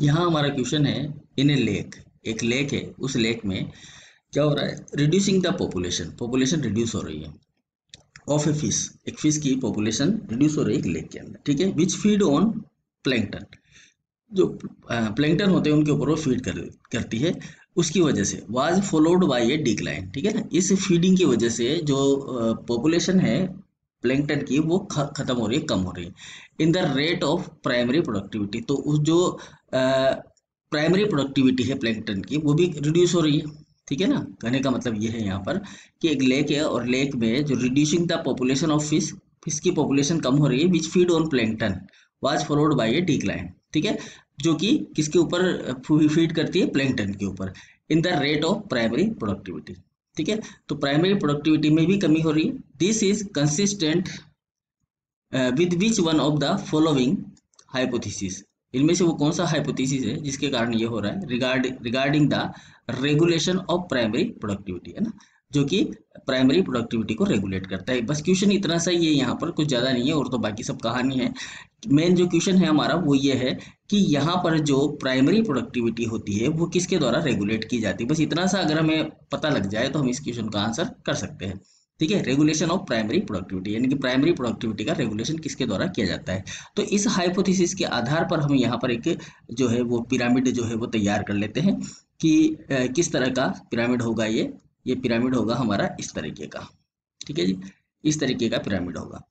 यहाँ हमारा क्वेश्चन है, इन ए लेक, एक लेक है, उस लेक में क्या हो रहा है, reducing the population, population reduce हो रही है ऑफ ए फिश, एक फिश की पॉपुलेशन रिड्यूस हो रही है एक लेक के अंदर, ठीक है, विच फीड ऑन प्लैंकटन, जो प्लैंकटन होते हैं उनके ऊपर वो फीड करती है, उसकी वजह से was followed by A decline, ठीक है ना, इस फीडिंग की वजह से जो पॉपुलेशन है प्लैंकटन की वो खत्म हो रही है, कम हो रही है in the rate of primary productivity, तो उस जो प्राइमरी प्रोडक्टिविटी है प्लैंकटन की वो भी रिड्यूस हो रही है, ठीक है ना। कहने का मतलब ये है यहाँ पर कि एक लेक है और लेक में जो reducing the population of fish, fish की पॉपुलेशन कम हो रही है, which feed on plankton was followed by A decline, ठीक है, जो कि किसके ऊपर फीड करती है, प्लैंकटन के ऊपर, in the rate of primary productivity, ठीक है। तो प्राइमरी प्रोडक्टिविटी में भी कमी हो रही है, this is consistent with which one of the following hypothesis, इनमें से वो कौन सा हाइपोथेसिस है जिसके कारण ये हो रहा है, regarding the regulation of primary productivity, है ना, जो कि प्राइमरी प्रोडक्टिविटी को रेगुलेट करता है। बस क्वेश्चन इतना सा ही है, यहाँ पर कुछ ज़्यादा नहीं है, और तो बाकी सब कहानी है। मेन जो क्वेश्चन है हमारा वो ये है कि यहाँ पर जो प्राइमरी प्रोडक्टिविटी होती है वो किसके द्वारा रेगुलेट की जाती है, बस इतना सा अगर हमें पता लग जाए तो हम इस क्वेश्चन का आंसर कर सकते हैं, ठीक है। रेगुलेशन ऑफ प्राइमरी प्रोडक्टिविटी, यानी कि प्राइमरी प्रोडक्टिविटी का रेगुलेशन किसके द्वारा किया जाता है। तो इस हाइपोथेसिस के आधार पर हम यहाँ पर एक जो है वो पिरामिड जो है वो तैयार कर लेते हैं कि किस तरह का पिरामिड होगा, ये पिरामिड होगा हमारा इस तरीके का, ठीक है जी, इस तरीके का पिरामिड होगा।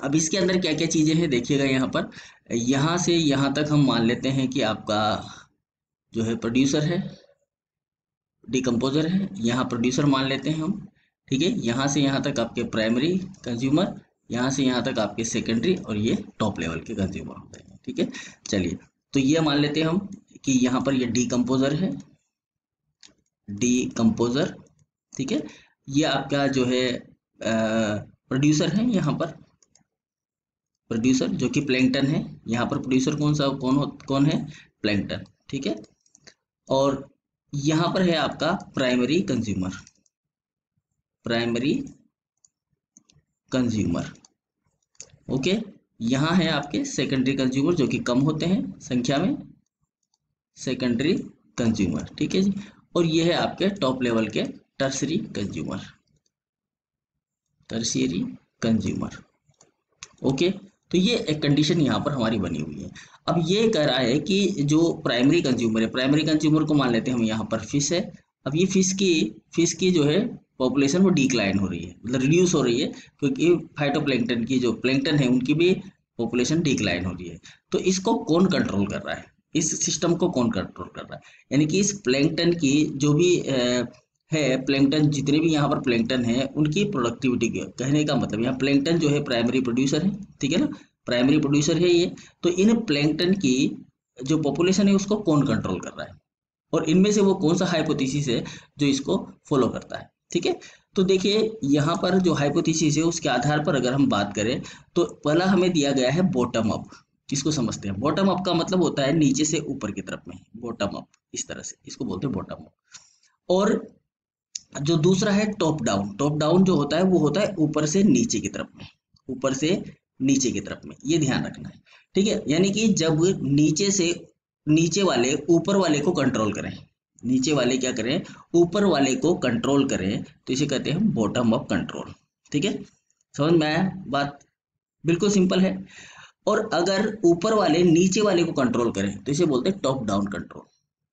अब इसके अंदर क्या क्या चीजें हैं देखिएगा, यहाँ पर यहाँ से यहाँ तक हम मान लेते हैं कि आपका जो है प्रोड्यूसर है, डिकम्पोजर है, यहाँ प्रोड्यूसर मान लेते हैं हम, ठीक है। यहाँ से यहाँ तक आपके प्राइमरी कंज्यूमर, यहाँ से यहाँ तक आपके सेकेंडरी, और ये टॉप लेवल के कंज्यूमर होते हैं, ठीक है। चलिए, तो ये मान लेते हैं हम कि यहाँ पर ये डिकम्पोजर है, डिकम्पोजर, ठीक है। ये आपका जो है प्रोड्यूसर है, यहाँ पर प्रोड्यूसर जो कि प्लैंकटन है, यहाँ पर प्रोड्यूसर कौन है, प्लैंकटन, ठीक है। और यहाँ पर है आपका primary consumer, primary consumer, okay. यहाँ है आपके सेकेंडरी कंज्यूमर जो कि कम होते हैं संख्या में, सेकेंडरी कंज्यूमर, ठीक है जी। और ये है आपके टॉप लेवल के tertiary consumer, tertiary consumer, okay. तो ये एक कंडीशन यहाँ पर हमारी बनी हुई है। अब ये कह रहा है कि जो प्राइमरी कंज्यूमर है, प्राइमरी कंज्यूमर को मान लेते हैं हम, यहाँ पर फिश है। अब ये फिश की जो है पॉपुलेशन वो डिक्लाइन हो रही है, मतलब रिड्यूस हो रही है, क्योंकि फाइटोप्लैंक्टन की जो प्लैंक्टन है उनकी भी पॉपुलेशन डिक्लाइन हो रही है। तो इसको कौन कंट्रोल कर रहा है, इस सिस्टम को कौन कंट्रोल कर रहा है, यानी कि इस प्लैंक्टन की जो भी है, प्लैंक्टन जितने भी यहाँ पर प्लैंक्टन है उनकी प्रोडक्टिविटी के कहने का मतलब, यहाँ प्लैंक्टन जो है प्राइमरी प्रोड्यूसर है, ठीक है ना, प्राइमरी प्रोड्यूसर है ये। तो इन प्लैंक्टन की जो पॉपुलेशन है उसको कौन कंट्रोल कर रहा है, और इनमें से वो कौन सा हाइपोथेसिस है जो इसको फॉलो करता है, ठीक है। तो देखिए यहाँ पर जो हाइपोथेसिस है उसके आधार पर अगर हम बात करें तो पहला हमें दिया गया है बॉटम अप, इसको समझते हैं। बॉटम अप का मतलब होता है नीचे से ऊपर की तरफ में, बॉटम अप, इस तरह से इसको बोलते हैं बॉटम अप। और जो दूसरा है टॉप डाउन, टॉप डाउन जो होता है वो होता है ऊपर से नीचे की तरफ में, ऊपर से नीचे की तरफ में, ये ध्यान रखना है, ठीक है। यानी कि जब नीचे से नीचे वाले ऊपर वाले को कंट्रोल करें, नीचे वाले क्या करें, ऊपर वाले को कंट्रोल करें, तो इसे कहते हैं बॉटम अप कंट्रोल, ठीक है। समझ में आया बात, बिल्कुल सिंपल है। और अगर ऊपर वाले नीचे वाले को कंट्रोल करें तो इसे बोलते हैं टॉप डाउन कंट्रोल।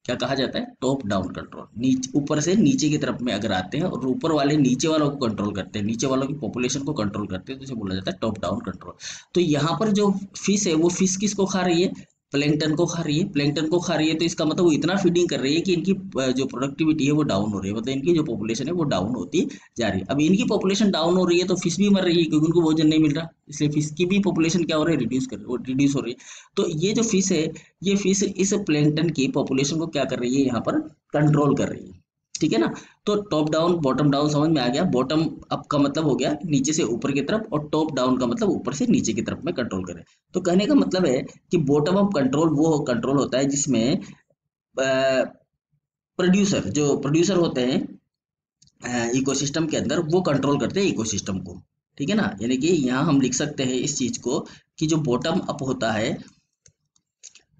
क्या कहा जाता है, टॉप डाउन कंट्रोल, नीचे ऊपर से नीचे की तरफ में अगर आते हैं और ऊपर वाले नीचे वालों को कंट्रोल करते हैं, नीचे वालों की पॉपुलेशन को कंट्रोल करते हैं, तो इसे बोला जाता है टॉप डाउन कंट्रोल। तो यहाँ पर जो फिश है वो फिश किसको खा रही है, प्लैंकटन को खा रही है, प्लैंकटन को खा रही है, तो इसका मतलब वो इतना फीडिंग कर रही है कि इनकी जो प्रोडक्टिविटी है वो डाउन हो रही है, मतलब इनकी जो पॉपुलेशन है वो डाउन होती जा रही है। अब इनकी पॉपुलेशन डाउन हो रही है तो फिश भी मर रही है, क्योंकि उनको भोजन नहीं मिल रहा, इसलिए फिश की भी पॉपुलेशन क्या हो रही है, रिड्यूस हो रही है। तो ये जो फिश है, ये फिश इस प्लैंकटन की पॉपुलेशन को क्या कर रही है, यहाँ पर कंट्रोल कर रही है, ठीक है ना। तो टॉप डाउन बॉटम डाउन समझ में आ गया। बॉटम अप का मतलब हो गया नीचे से ऊपर की तरफ, और टॉप डाउन का मतलब ऊपर से नीचे की तरफ में कंट्रोल करें। तो कहने का मतलब है कि बॉटम अप कंट्रोल वो कंट्रोल होता है जिसमें प्रोड्यूसर, जो प्रोड्यूसर होते हैं इकोसिस्टम के अंदर, वो कंट्रोल करते हैं इकोसिस्टम को, ठीक है ना। यानी कि यहाँ हम लिख सकते हैं इस चीज को कि जो बॉटम अप होता है,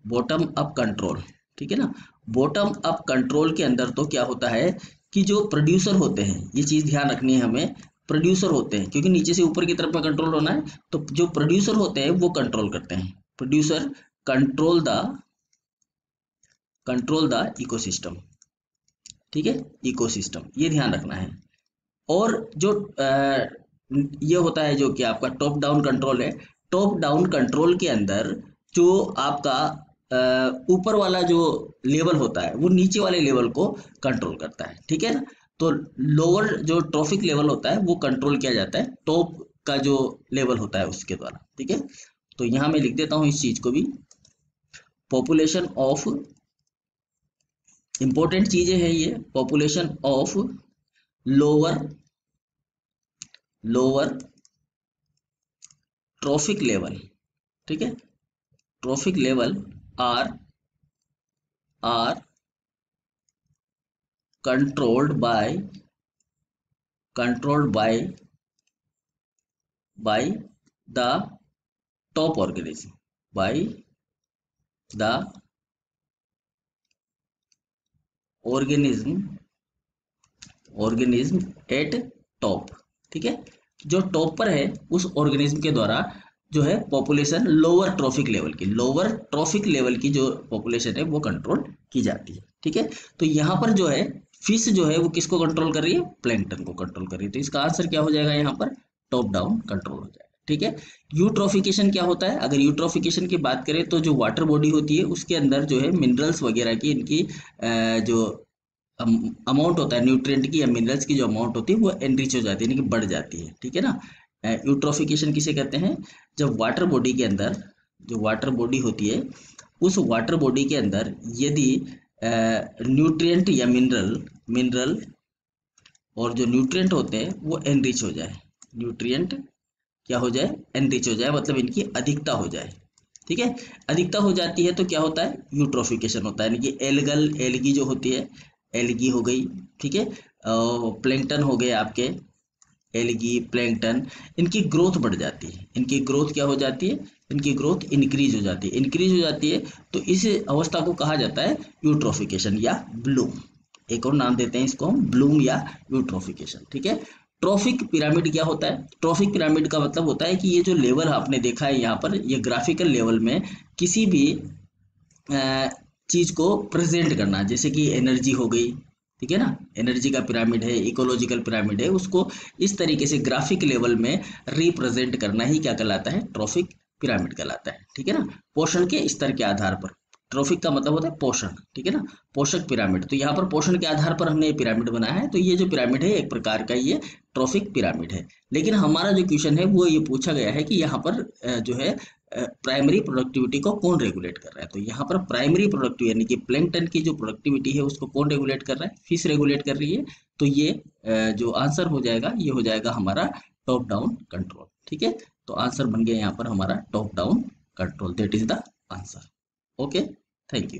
बॉटम अप कंट्रोल, ठीक है ना। बॉटम अप कंट्रोल के अंदर तो क्या होता है कि जो प्रोड्यूसर होते हैं, ये चीज ध्यान रखनी है हमें, प्रोड्यूसर होते हैं, क्योंकि नीचे से ऊपर की तरफ में कंट्रोल होना है, तो जो प्रोड्यूसर होते हैं वो कंट्रोल करते हैं। प्रोड्यूसर कंट्रोल द इकोसिस्टम, ठीक है, इकोसिस्टम, ये ध्यान रखना है। और जो ये होता है जो कि आपका टॉप डाउन कंट्रोल है, टॉप डाउन कंट्रोल के अंदर जो आपका ऊपर वाला जो लेवल होता है वो नीचे वाले लेवल को कंट्रोल करता है, ठीक है ना। तो लोअर जो ट्रॉफिक लेवल होता है वो कंट्रोल किया जाता है टॉप का जो लेवल होता है उसके द्वारा, ठीक है। तो यहाँ मैं लिख देता हूँ इस चीज को भी, पॉपुलेशन ऑफ, इंपॉर्टेंट चीजें हैं ये, population of lower trophic level, ठीक है, trophic level are controlled by the top organism, by the organism at top, ठीक है। जो टॉप पर है उस ऑर्गेनिज्म के द्वारा जो है पॉपुलेशन लोअर ट्रॉफिक लेवल की जो पॉपुलेशन है वो कंट्रोल की जाती है, ठीक है। तो यहाँ पर जो है फिश जो है वो किसको कंट्रोल कर रही है, प्लैंकटन को कंट्रोल कर रही है। तो इसका आंसर क्या हो जाएगा यहाँ पर, टॉप डाउन कंट्रोल हो जाएगा, ठीक है। यूट्रोफिकेशन क्या होता है, अगर यूट्रोफिकेशन की बात करें तो जो वाटर बॉडी होती है उसके अंदर जो है मिनरल्स वगैरह की इनकी जो अमाउंट होता है न्यूट्रिएंट की या मिनरल्स की जो अमाउंट होती है वो एनरिच हो जाती है, यानी कि बढ़ जाती है, ठीक है ना। यूट्रोफिकेशन किसे कहते हैं, जब वाटर बॉडी के अंदर जो वाटर बॉडी होती है उस वाटर बॉडी के अंदर यदि न्यूट्रिएंट या मिनरल और जो न्यूट्रिएंट होते हैं वो एनरिच हो जाए, न्यूट्रिएंट क्या हो जाए, एनरिच हो जाए, मतलब इनकी अधिकता हो जाए, ठीक है। अधिकता हो जाती है तो क्या होता है, यूट्रोफिकेशन होता है, यानी कि एलगी जो होती है, एलगी हो गई, ठीक है, प्लैंकटन हो गए आपके, एलगी प्लैंकटन, इनकी ग्रोथ बढ़ जाती है, इनकी ग्रोथ क्या हो जाती है, इनकी ग्रोथ इंक्रीज हो जाती है। तो इस अवस्था को कहा जाता है यूट्रोफिकेशन या ब्लूम, एक और नाम देते हैं इसको हम, ब्लूम या यूट्रोफिकेशन, ठीक है। ट्रॉफिक पिरामिड क्या होता है, ट्रॉफिक पिरामिड का मतलब होता है कि ये जो लेवल आपने देखा है यहाँ पर, ये ग्राफिकल लेवल में किसी भी चीज को प्रेजेंट करना, जैसे कि एनर्जी हो गई, ठीक है ना, एनर्जी का पिरामिड है, इकोलॉजिकल पिरामिड है, उसको इस तरीके से ग्राफिक लेवल में रिप्रेजेंट करना ही क्या कहलाता है, ट्रॉफिक पिरामिड कहलाता है, ठीक है ना। पोषण के स्तर के आधार पर, ट्रॉफिक का मतलब होता है पोषण, ठीक है ना, पोषक पिरामिड। तो यहाँ पर पोषण के आधार पर हमने ये पिरामिड बनाया है, तो ये जो पिरामिड है एक प्रकार का ये ट्रॉफिक पिरामिड है। लेकिन हमारा जो क्वेश्चन है वो ये पूछा गया है कि यहाँ पर जो है प्राइमरी प्रोडक्टिविटी को कौन रेगुलेट कर रहा है। तो यहाँ पर प्राइमरी प्रोडक्टिविटी यानी कि प्लैंकटन की जो प्रोडक्टिविटी है उसको कौन रेगुलेट कर रहा है, फिश रेगुलेट कर रही है। तो ये जो आंसर हो जाएगा ये हो जाएगा हमारा टॉप डाउन कंट्रोल, ठीक है। तो आंसर बन गया यहाँ पर हमारा top down control, that is the answer. Okay, thank you.